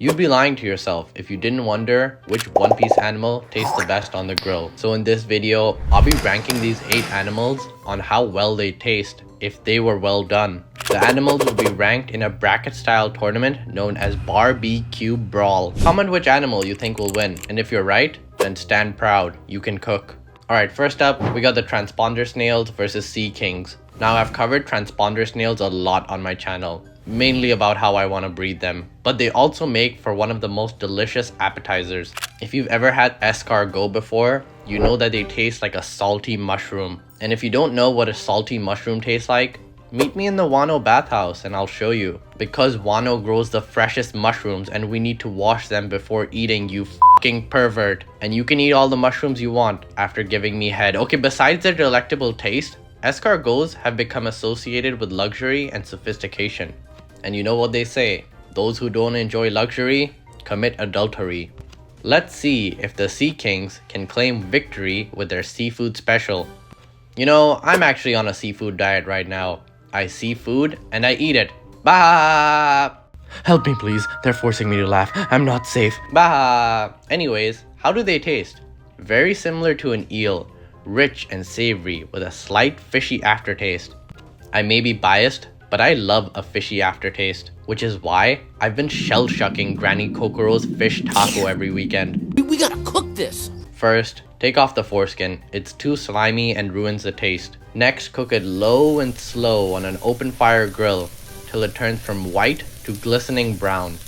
You'd be lying to yourself if you didn't wonder which One Piece animal tastes the best on the grill. So in this video, I'll be ranking these 8 animals on how well they taste if they were well done. The animals will be ranked in a bracket style tournament known as Barbecue Brawl. Comment which animal you think will win, and if you're right, then stand proud, you can cook. Alright, first up, we got the transponder snails versus sea kings. Now I've covered transponder snails a lot on my channel, mainly about how I want to breed them, but they also make for one of the most delicious appetizers. If you've ever had escargot before, you know that they taste like a salty mushroom. And if you don't know what a salty mushroom tastes like, meet me in the Wano bathhouse and I'll show you. Because Wano grows the freshest mushrooms and we need to wash them before eating, you fucking pervert. And you can eat all the mushrooms you want after giving me head. Okay, besides their delectable taste, escargots have become associated with luxury and sophistication. And you know what they say, those who don't enjoy luxury commit adultery. Let's see if the Sea Kings can claim victory with their seafood special. You know, I'm actually on a seafood diet right now. I see food and I eat it. Bah! Help me please, they're forcing me to laugh. I'm not safe. Bah! Anyways, how do they taste? Very similar to an eel, rich and savory with a slight fishy aftertaste. I may be biased, but I love a fishy aftertaste, which is why I've been shell-shucking Granny Kokoro's fish taco every weekend. We gotta cook this! First, take off the foreskin. It's too slimy and ruins the taste. Next, cook it low and slow on an open fire grill till it turns from white to glistening brown.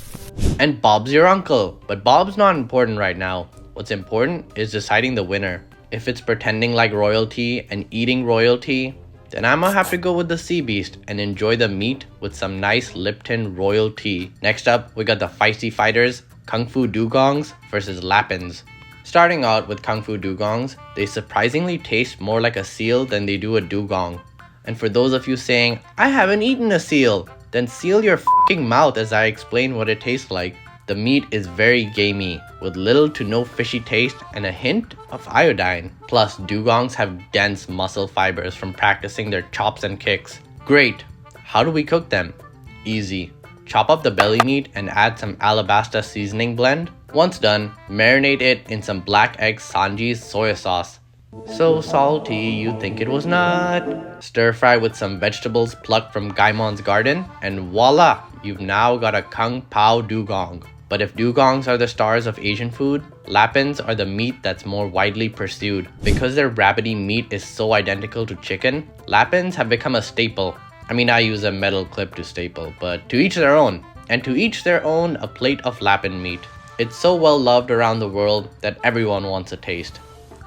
And Bob's your uncle, but Bob's not important right now. What's important is deciding the winner. If it's pretending like royalty and eating royalty, then I'ma have to go with the sea beast and enjoy the meat with some nice Lipton royal tea. Next up, we got the feisty fighters, Kung Fu Dugongs versus Lapins. Starting out with Kung Fu Dugongs, they surprisingly taste more like a seal than they do a dugong. And for those of you saying, I haven't eaten a seal, then seal your fucking mouth as I explain what it tastes like. The meat is very gamey, with little to no fishy taste and a hint of iodine. Plus, dugongs have dense muscle fibers from practicing their chops and kicks. Great! How do we cook them? Easy. Chop up the belly meat and add some Alabasta seasoning blend. Once done, marinate it in some black egg Sanji's soy sauce. So salty, you think it was not. Stir fry with some vegetables plucked from Gaimon's garden, and voila! You've now got a Kung Pao Dugong. But if dugongs are the stars of Asian food, lapins are the meat that's more widely pursued. Because their rabbity meat is so identical to chicken, lapins have become a staple. I mean, I use a metal clip to staple, but to each their own. And to each their own, a plate of lapin meat. It's so well loved around the world that everyone wants a taste.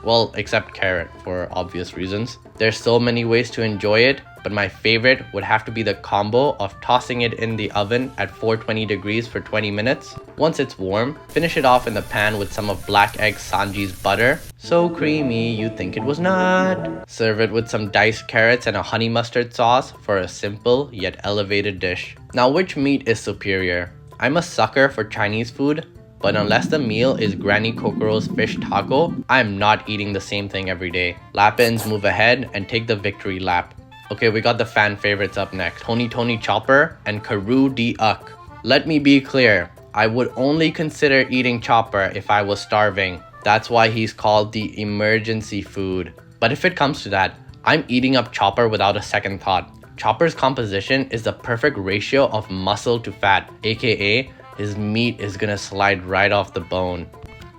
Well, except Carrot, for obvious reasons. There's so many ways to enjoy it, but my favorite would have to be the combo of tossing it in the oven at 420 degrees for 20 minutes. Once it's warm, finish it off in the pan with some of black egg Sanji's butter. So creamy, you'd think it was not. Serve it with some diced carrots and a honey mustard sauce for a simple yet elevated dish. Now, which meat is superior? I'm a sucker for Chinese food, but unless the meal is Granny Kokoro's fish taco, I'm not eating the same thing every day. Lapins move ahead and take the victory lap. Okay, we got the fan favorites up next. Tony Tony Chopper and Karoo D Uck. Let me be clear, I would only consider eating Chopper if I was starving. That's why he's called the emergency food. But if it comes to that, I'm eating up Chopper without a second thought. Chopper's composition is the perfect ratio of muscle to fat, aka his meat is gonna slide right off the bone.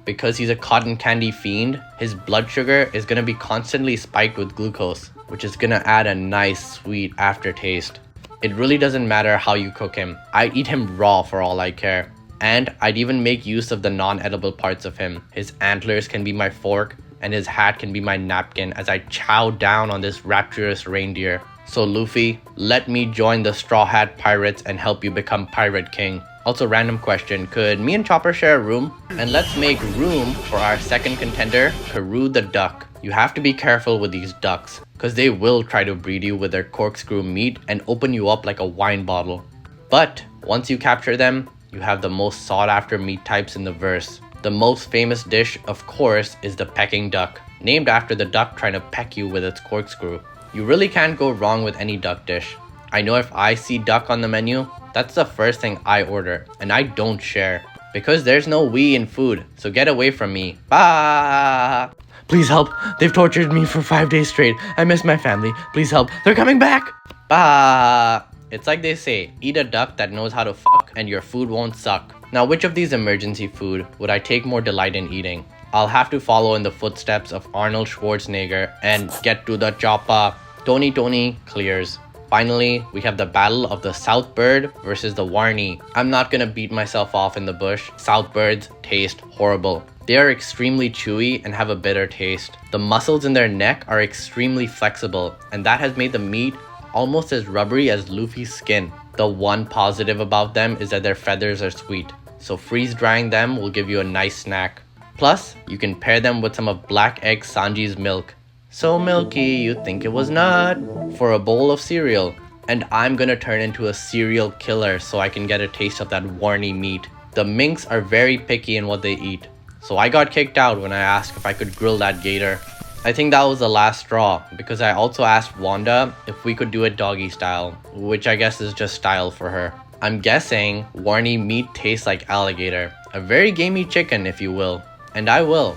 Because he's a cotton candy fiend, his blood sugar is gonna be constantly spiked with glucose, which is gonna add a nice sweet aftertaste. It really doesn't matter how you cook him. I'd eat him raw for all I care. And I'd even make use of the non-edible parts of him. His antlers can be my fork, and his hat can be my napkin as I chow down on this rapturous reindeer. So Luffy, let me join the Straw Hat Pirates and help you become Pirate King. Also, random question, could me and Chopper share a room? And let's make room for our second contender, Karoo the Duck. You have to be careful with these ducks, cause they will try to breed you with their corkscrew meat and open you up like a wine bottle. But once you capture them, you have the most sought after meat types in the verse. The most famous dish, of course, is the Peking duck, named after the duck trying to peck you with its corkscrew. You really can't go wrong with any duck dish. I know if I see duck on the menu, that's the first thing I order, and I don't share. Because there's no we in food, so get away from me. Bah! Please help. They've tortured me for 5 days straight. I miss my family. Please help. They're coming back. Bah! It's like they say, eat a duck that knows how to fuck and your food won't suck. Now, which of these emergency food would I take more delight in eating? I'll have to follow in the footsteps of Arnold Schwarzenegger and get to the chopper. Tony clears. Finally, we have the battle of the South Bird versus the Warnie. I'm not gonna beat myself off in the bush. South Birds taste horrible. They are extremely chewy and have a bitter taste. The muscles in their neck are extremely flexible, and that has made the meat almost as rubbery as Luffy's skin. The one positive about them is that their feathers are sweet, so freeze drying them will give you a nice snack. Plus, you can pair them with some of Black Egg Sanji's milk. So milky, you'd think it was not. For a bowl of cereal. And I'm gonna turn into a serial killer so I can get a taste of that Warnie meat. The minks are very picky in what they eat, so I got kicked out when I asked if I could grill that gator. I think that was the last straw, because I also asked Wanda if we could do it doggy style, which I guess is just style for her. I'm guessing Warnie meat tastes like alligator, a very gamey chicken if you will, and I will.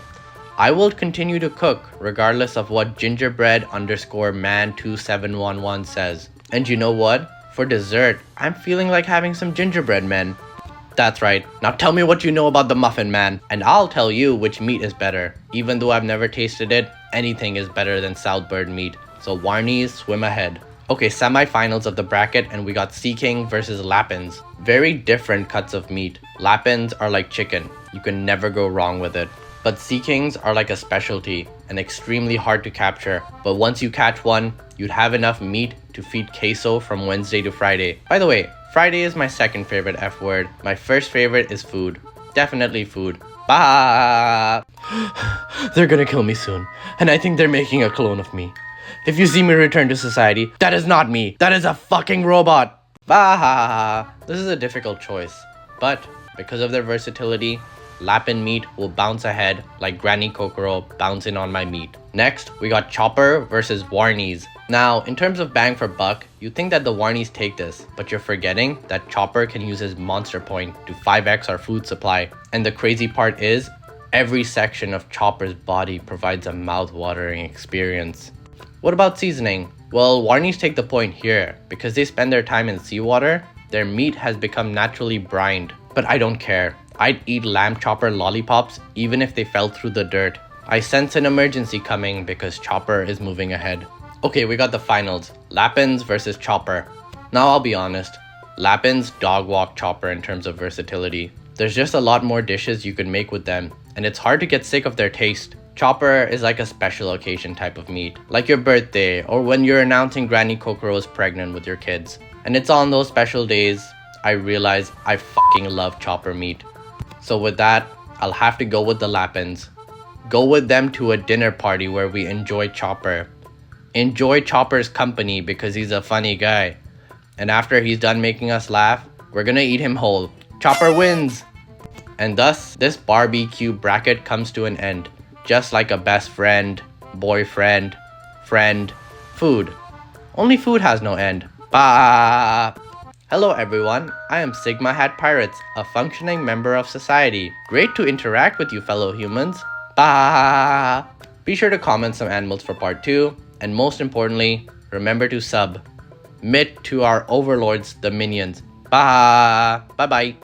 I will continue to cook regardless of what gingerbread_man2711 says. And you know what? For dessert, I'm feeling like having some gingerbread men. That's right. Now tell me what you know about the Muffin Man, and I'll tell you which meat is better. Even though I've never tasted it, anything is better than Southbird meat. So Warnies, swim ahead. Okay, semi-finals of the bracket, and we got Sea King versus Lapins. Very different cuts of meat. Lapins are like chicken. You can never go wrong with it. But Sea Kings are like a specialty and extremely hard to capture. But once you catch one, you'd have enough meat to feed Queso from Wednesday to Friday. By the way, Friday is my second favorite F word. My first favorite is food. Definitely food. Bah! They're gonna kill me soon, and I think they're making a clone of me. If you see me return to society, that is not me. That is a fucking robot. Bah! This is a difficult choice, but because of their versatility, Lapin meat will bounce ahead like Granny Kokoro bouncing on my meat. Next, we got Chopper versus Warnies. Now, in terms of bang for buck, you'd think that the Warnies take this, but you're forgetting that Chopper can use his monster point to 5x our food supply. And the crazy part is, every section of Chopper's body provides a mouth-watering experience. What about seasoning? Well, Warnies take the point here. Because they spend their time in seawater, their meat has become naturally brined. But I don't care. I'd eat lamb chopper lollipops even if they fell through the dirt. I sense an emergency coming because Chopper is moving ahead. Okay, we got the finals. Lapins versus Chopper. Now I'll be honest. Lapins dog walk Chopper in terms of versatility. There's just a lot more dishes you can make with them, and it's hard to get sick of their taste. Chopper is like a special occasion type of meat, like your birthday or when you're announcing Granny Kokoro is pregnant with your kids. And it's on those special days I realize I fucking love Chopper meat. So with that, I'll have to go with the Lapins. Go with them to a dinner party where we enjoy Chopper. Enjoy Chopper's company because he's a funny guy. And after he's done making us laugh, we're gonna eat him whole. Chopper wins! And thus, this barbecue bracket comes to an end. Just like a best friend, boyfriend, friend, food. Only food has no end. Bah! Hello everyone, I am Sigma Hat Pirates, a functioning member of society. Great to interact with you fellow humans. Bah! Be sure to comment some animals for part 2, and most importantly, remember to sub. Mit to our overlords, the minions. Bah! Bye bye.